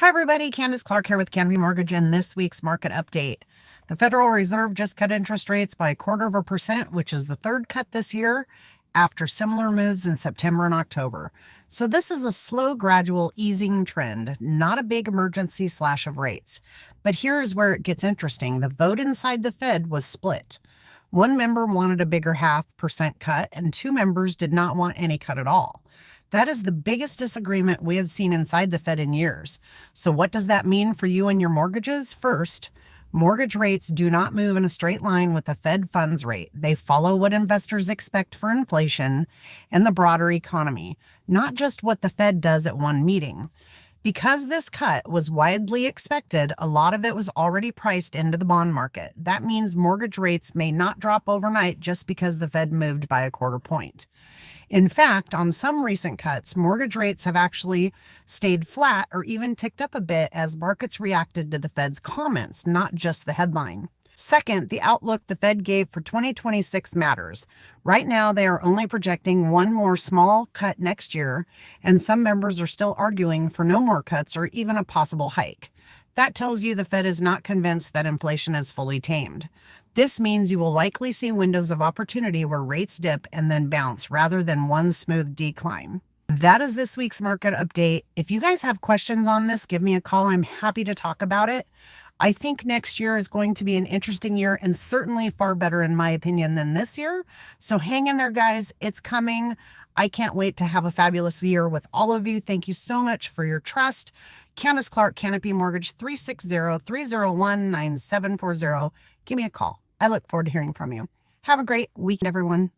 Hi everybody, Candace Clark here with Canopy Mortgage and this week's market update. The Federal Reserve just cut interest rates by 1/4%, which is the third cut this year after similar moves in September and October. So this is a slow, gradual easing trend, not a big emergency slash of rates. But here's where it gets interesting. The vote inside the Fed was split. One member wanted a bigger 0.5% cut and two members did not want any cut at all. That is the biggest disagreement we have seen inside the Fed in years. So what does that mean for you and your mortgages? First, mortgage rates do not move in a straight line with the Fed funds rate. They follow what investors expect for inflation and the broader economy, not just what the Fed does at one meeting. Because this cut was widely expected, a lot of it was already priced into the bond market. That means mortgage rates may not drop overnight just because the Fed moved by 1/4 point. In fact, on some recent cuts, mortgage rates have actually stayed flat or even ticked up a bit as markets reacted to the Fed's comments, not just the headline. Second, the outlook the Fed gave for 2026 matters. Right now, they are only projecting one more small cut next year, and some members are still arguing for no more cuts or even a possible hike. That tells you the Fed is not convinced that inflation is fully tamed. This means you will likely see windows of opportunity where rates dip and then bounce rather than one smooth decline. That is this week's market update. If you guys have questions on this, give me a call. I'm happy to talk about it. I think next year is going to be an interesting year and certainly far better, in my opinion, than this year. So hang in there, guys. It's coming. I can't wait to have a fabulous year with all of you. Thank you so much for your trust. Candace Clark, Canopy Mortgage, 360-301-9740. Give me a call. I look forward to hearing from you. Have a great week, everyone.